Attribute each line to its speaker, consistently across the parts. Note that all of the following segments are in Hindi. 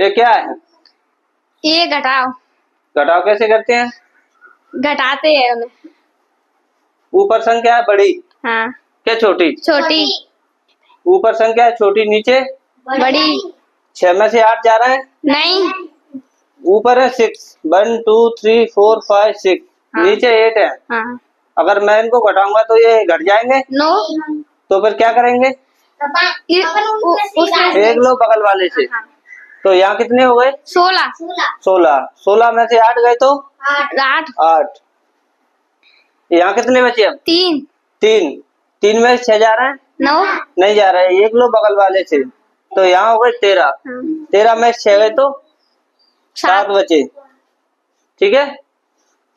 Speaker 1: ये क्या है?
Speaker 2: ये घटाओ।
Speaker 1: घटाओ कैसे करते हैं?
Speaker 2: घटाते हैं उन्हें।
Speaker 1: ऊपर संख्या है बड़ी,
Speaker 2: हाँ
Speaker 1: क्या छोटी?
Speaker 2: छोटी।
Speaker 1: ऊपर संख्या है छोटी, नीचे
Speaker 2: बड़ी।
Speaker 1: 6 में से 8 जा रहा है?
Speaker 2: नहीं।
Speaker 1: ऊपर है 6, 1 2 3 4 5 6,
Speaker 2: हाँ।
Speaker 1: नीचे 8 है।
Speaker 2: हाँ।
Speaker 1: अगर मैं इनको घटाऊंगा तो ये घट जाएंगे?
Speaker 2: नो।
Speaker 1: तो फिर क्या करेंगे? एक लो बगल वाले से।
Speaker 2: हाँ।
Speaker 1: तो यहाँ कितने हो गए?
Speaker 2: 16।
Speaker 1: 16 में से 8 गए तो 8। यहाँ कितने बचे अब?
Speaker 2: 3।
Speaker 1: 3 में से 6 जा रहा है?
Speaker 2: नो।
Speaker 1: नहीं जा रहा है। एक लो बगल वाले से, तो यहाँ हो गए 13। 13 में से 6 गए तो 7 बचे। ठीक है,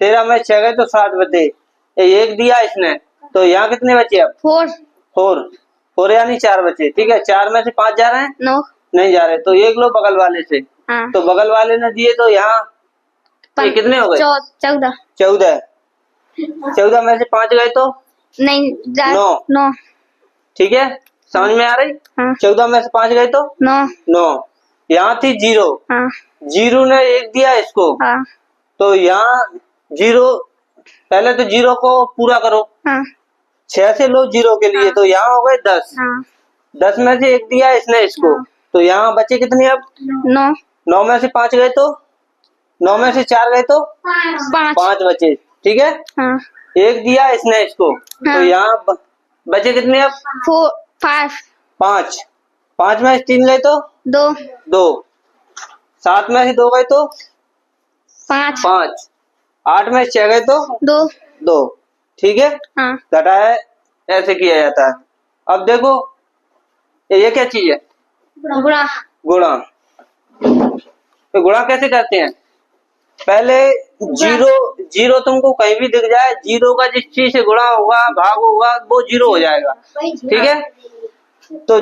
Speaker 1: 13 में 6 गए तो 7 बचे। एक दिया इसने, तो यहाँ कितने बचे अब? 4 यानी 4 बचे। ठीक है, 4 में से 5 जा रहे हैं?
Speaker 2: नो।
Speaker 1: नहीं जा रहे। तो एक लो बगल वाले से।
Speaker 2: हाँ।
Speaker 1: तो बगल वाले ने दिए, तो यहाँ ये कितने हो गए?
Speaker 2: 14।
Speaker 1: 14 में से 5 गए तो
Speaker 2: नहीं
Speaker 1: 9। ठीक है, समझ में आ रही?
Speaker 2: हाँ।
Speaker 1: 14 में से 5 गए तो 9। यहाँ थी 0।
Speaker 2: हाँ।
Speaker 1: 0 ने 1 दिया इसको।
Speaker 2: हाँ।
Speaker 1: तो यहाँ 0, पहले तो 0 को पूरा करो।
Speaker 2: हाँ।
Speaker 1: 6 से लो 0 के लिए। तो यहाँ हो गए 10।
Speaker 2: हाँ।
Speaker 1: 10 में से 1 दिया इसने इसको। तो यहाँ बचे कितने अब? 9 में से 5 गए तो 9 में से 4 गए तो 5 बचे। ठीक है,
Speaker 2: हाँ।
Speaker 1: 1 दिया इसने इसको।
Speaker 2: हाँ।
Speaker 1: तो यहाँ बचे कितने अब?
Speaker 2: 5।
Speaker 1: 5 में से 3 गए तो 2। 7 में से 2 गए तो 5। 8 में से 6 गए तो 2। ठीक है,
Speaker 2: हाँ।
Speaker 1: घटा है, ऐसे किया जाता है। अब देखो ये क्या चीज है? गुणा। तो गुणा कैसे करते हैं? पहले 0 तुमको कहीं भी दिख जाए, 0 का जिस चीज से गुणा होगा, भाग होगा, वो 0 हो जाएगा। ठीक है, तो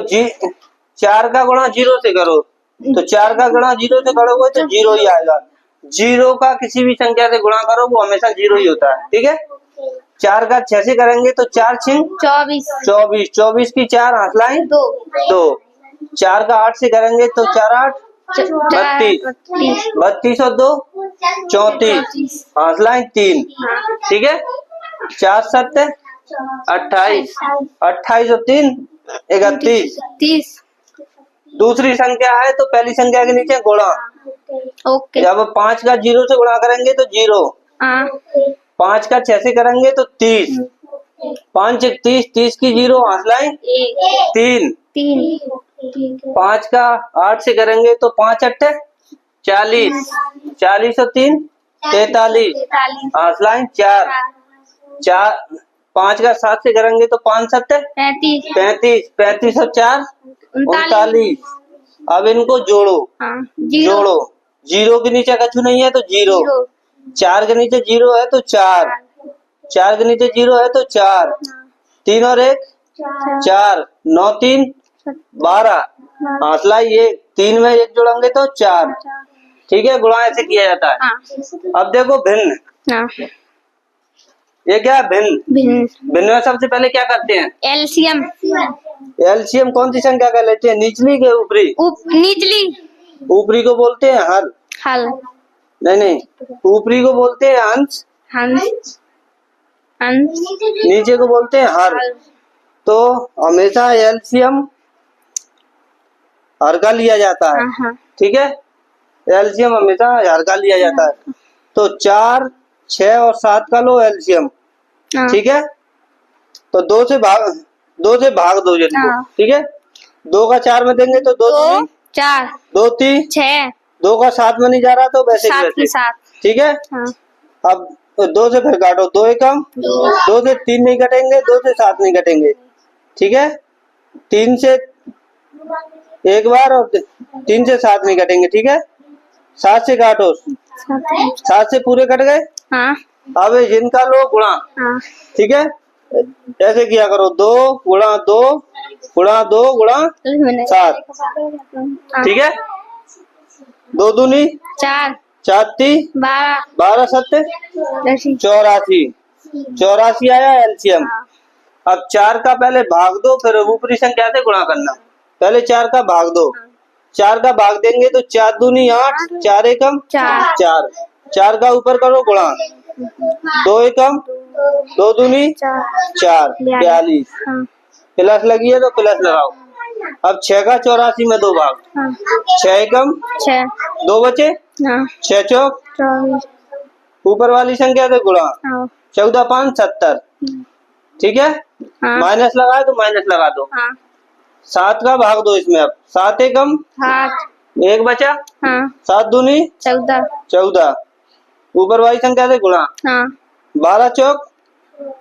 Speaker 1: 4 का गुणा 0 से करो, तो 4 का गुणा 0 से करोगे तो 0 ही आएगा। 0 का किसी भी संख्या से गुणा करो, वो हमेशा 0 ही होता है। ठीक है, 4 का 6 से करेंगे तो 4 6 24। 24 की 4 हाथ लाएं 2। 4 का 8 से करेंगे तो 4 8 32। 32 और 2 34, हाथ लाएं 3। ठीक है, 4 7 28। 28 और 3 31। दूसरी संख्या है तो पहली संख्या के नीचे गुणा।
Speaker 2: ओके।
Speaker 1: जब 5 का 0 से गुणा करेंगे तो 0। 5 का 6 से करेंगे तो 30। 5 30, 30 की 0 हाथ लाएं 3। 5 का 8 से करेंगे तो 5 8 40। 40 और 3 43, हाथ लाएं 4। 5 का 7 से करेंगे तो 5 7 35। 35 और 4 39। अब इनको जोड़ो। जोड़ो, 0 के नीचे कछु नहीं है तो 0। 4 के नीचे 0 है तो 4। 4 के नीचे 0 है तो 4। 3 और 1 4। 9 3 12, हाथ लाइए 3 में 1 जोड़ेंगे तो 4। ठीक है, गुणा ऐसे किया जाता है। अब देखो भिन्न। ये क्या है? भिन्न में सबसे पहले क्या करते हैं? एलसीएम कौन सी संख्या का लेते हैं? निचली के ऊपरी?
Speaker 2: निचली।
Speaker 1: ऊपरी को बोलते हैं हल। नहीं, ऊपरी को बोलते हैं अंश। नीचे को बोलते हैं हर। तो हमेशा एलसीएम हर का लिया जाता है। ठीक है, एलसीएम हमेशा हर का लिया जाता है। तो 4 6 और 7 का लो एलसीएम। ठीक है, तो 2 से भाग दो जिनको। ठीक है, 2 का 4 में देंगे तो 2 4, 2 3 6। 2 का 7 में नहीं जा रहा तो वैसे ही वैसे। ठीक है, अब 2 से फिर काटो, 2 एकम 2 से 3 नहीं कटेंगे, 2 से 7 नहीं कटेंगे। ठीक है, 3 से एक बार और 3 से 7 नहीं कटेंगे। ठीक है, 7 से काटो, 7 से पूरे कट गए। अब जिनका लो गुणा। ठीक है, ऐसे किया करो, 2 गुणा 2 गुणा 2 गुणा 7। ठीक है, 2 दूनी 4, 4 3 12 7 84। 84 आया एलसीएम। अब 4 का पहले भाग दो, फिर ऊपरी संख्या से गुणा करना। पहले 4 का भाग दो, 4 का भाग देंगे तो 4 दूनी 8, 4 एकम 4, 4 का ऊपर करो गुणा, 2 एकम 2 दूनी 4, 42। प्लस लगी है तो प्लस लगाओ। अब 6 का 84 में 2 भाग, 6 एकम 2 बचे, 6 चौक, ऊपर वाली संख्या से गुणा, 14 5 70। ठीक है, माइनस लगाए तो माइनस लगा दो। 7 का भाग दो इसमें। अब 7 एकम 1 बचा, 7 दूनी 14, ऊपर वाली संख्या से गुणा, 12 चौक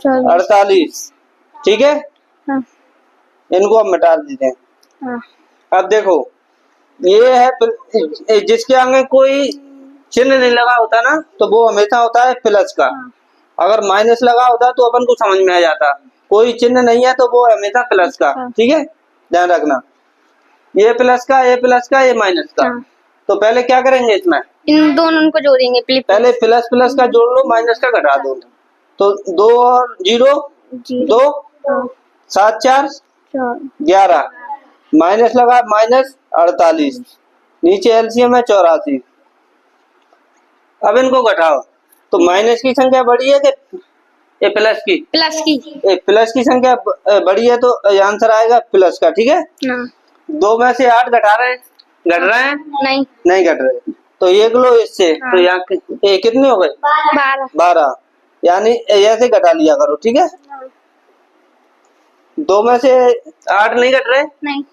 Speaker 1: 48। ठीक है, इनको अब मिटा देते हैं। अब देखो, ये है जिसके आगे कोई चिन्ह नहीं लगा होता ना, तो वो हमेशा होता है प्लस का। अगर माइनस लगा होता तो अपन को समझ में आ जाता। कोई चिन्ह नहीं है तो वो हमेशा प्लस का। ठीक है, ध्यान रखना, ये प्लस का, ये प्लस का, ये माइनस का। तो पहले क्या करेंगे, इसमें
Speaker 2: इन दोनों को जोड़ेंगे।
Speaker 1: पहले प्लस प्लस का जोड़ लो, माइनस का घटा दो। तो 2 और 0 2, 7 4 11, माइनस लगा, माइनस 48, नीचे एलसीएम है 84। अब इनको घटाओ तो माइनस की संख्या बड़ी है कि ये प्लस की? प्लस की संख्या बड़ी है तो आंसर आएगा प्लस का। ठीक है, 2 में से 8 घटा रहे हैं, घट रहे हैं? नहीं घट रहे। तो एक लो इससे, तो यहाँ कितने हो गए? 12। यानी ऐसे घटा लिया करो। ठीक है, 2 में से 8 नहीं घट रहे,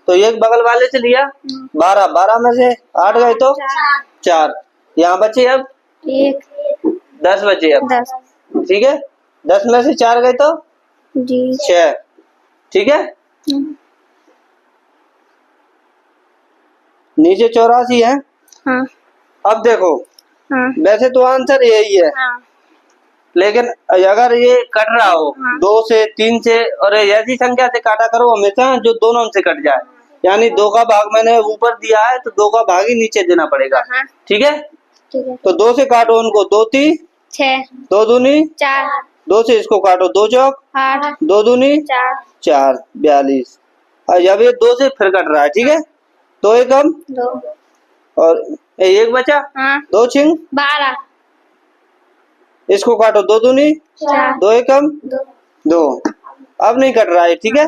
Speaker 1: तो एक बगल वाले से लिया, 12, 12 में से 8 गए तो 4, यहाँ बचे अब 10 बचे अब। ठीक है, 10 में से 4 गए तो 6। ठीक है, नीचे 84 है। अब देखो, वैसे तो आंसर यही है, लेकिन अगर ये कट रहा हो 2 से 3 से, और ऐसी संख्या से काटा करो हमेशा जो दोनों से कट जाए। यानी 2 का भाग मैंने ऊपर दिया है तो 2 का भाग ही नीचे देना पड़ेगा। ठीक है, तो 2 से काटो उनको, 2 3 6, 2 दूनी 4, 2 से इसको काटो, 2 चौक 8, 2 दूनी 4, 42। और जब ये 2 से फिर कट रहा है। ठीक है, 2 एकम 2 और 1 बचा, 2 छिंग 12, इसको काटो, 2 दूनी 2 एकम 2। अब नहीं कट रहा है। ठीक है,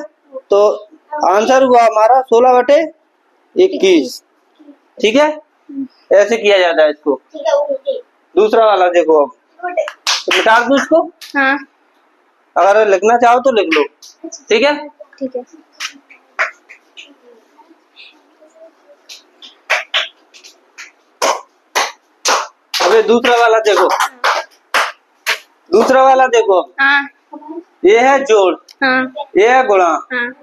Speaker 1: तो आंसर हुआ हमारा 16/21। ठीक है, ऐसे किया जाता है इसको। दूसरा वाला देखो, अब तो मिटा दो इसको। अगर लिखना चाहो तो लिख लो। ठीक है, अबे दूसरा वाला देखो, दूसरा वाला देखो। ये है जोड़, ये है गुणा।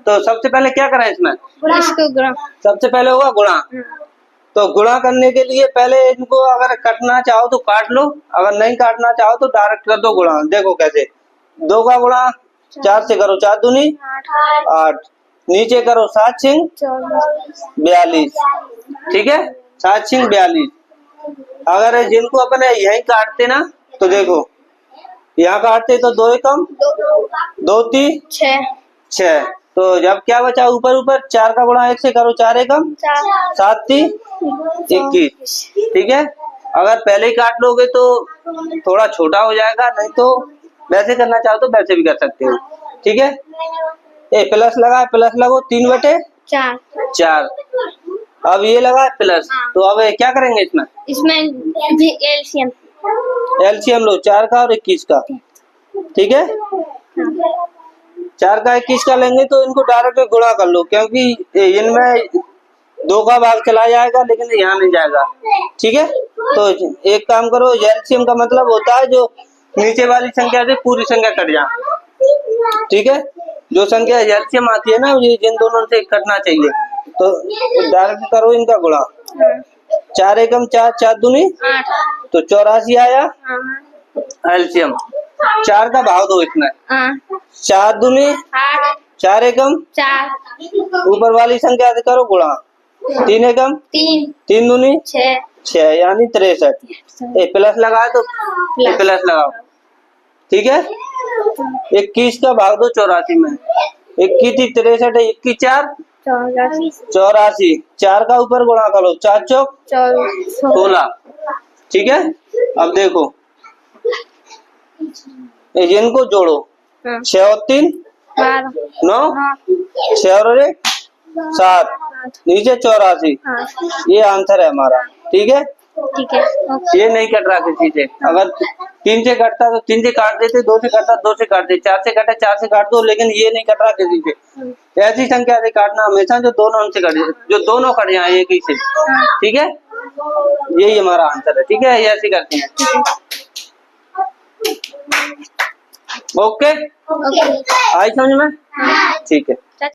Speaker 1: तो सबसे पहले क्या करें इसमें?
Speaker 2: इसको गुणा।
Speaker 1: सबसे पहले होगा गुणा। तो गुणा करने के लिए पहले इनको अगर काटना चाहो तो काट लो, अगर नहीं काटना चाहो तो डायरेक्ट कर दो गुणा। देखो कैसे, 2 का गुणा 4 से करो, 4 दूनी 8, नीचे करो 7 छिंग 42। ठीक है, 7 छिंग 42। अगर जिनको अपने यही काटते ना, तो देखो यहाँ काटते तो 2 एकम 2 3 6। तो जब क्या बचा ऊपर ऊपर, 4 का गुणा 1 से करो, 4 एकम 7 3 21। ठीक है, अगर पहले ही काट लोगे तो थोड़ा छोटा हो जाएगा, नहीं तो वैसे करना चाहो तो वैसे भी कर सकते हो। ठीक है, ये प्लस लगा, प्लस लगो, 3/4। अब ये लगा प्लस, तो अब क्या करेंगे इसमें एलसीएम लो, 4 का और 21 का। ठीक है, 4 का 21 का लेंगे तो इनको डायरेक्ट गुणा कर लो, क्योंकि इनमें 2 का भाग चला जाएगा लेकिन यहाँ नहीं जाएगा। ठीक है, तो एक काम करो, एलसीएम का मतलब होता है जो नीचे वाली संख्या से पूरी संख्या कट जाए। ठीक है, जो संख्या एलसीएम आती है ना, ये जिन दोनों से कटना चाहिए, तो डायरेक्ट करो इनका गुणा। 4 एकम 4, 4 दूनी 8, तो 84 आया एलसीएम। 4 का भाग दो इसमें, 4 दूनी 8, 4 एकम 4, ऊपर वाली संख्या से करो गुणा, 3 एकम 3, 3 दूनी 6, यानी 63। प्लस लगाए तो प्लस लगाओ। ठीक है, 21 का भाग दो 84 में, 21 63, 21 4
Speaker 2: 84
Speaker 1: 84। 4 का ऊपर गुणा करो, 4 चौक 16। ठीक है, अब देखो इनको जोड़ो, 6 और 3 9, 6 और 1 7, नीचे 84। ये आंसर है हमारा। ठीक है,
Speaker 2: ठीक है।
Speaker 1: ये नहीं कट रहा किसी से। अगर 3 से कटता तो 3 से काट देते, 2 से कटता 2 से काट देते, 4 से कटा 4 से काट दो, लेकिन ये नहीं कट रहा किसी से। ऐसी संख्या से काटना हमेशा जो दोनों से कटे, जो दोनों कट जाए एक ही से। ठीक है, यही हमारा आंसर है। ठीक है, ये ऐसे करते हैं। ओके, आई समझ में? ठीक है।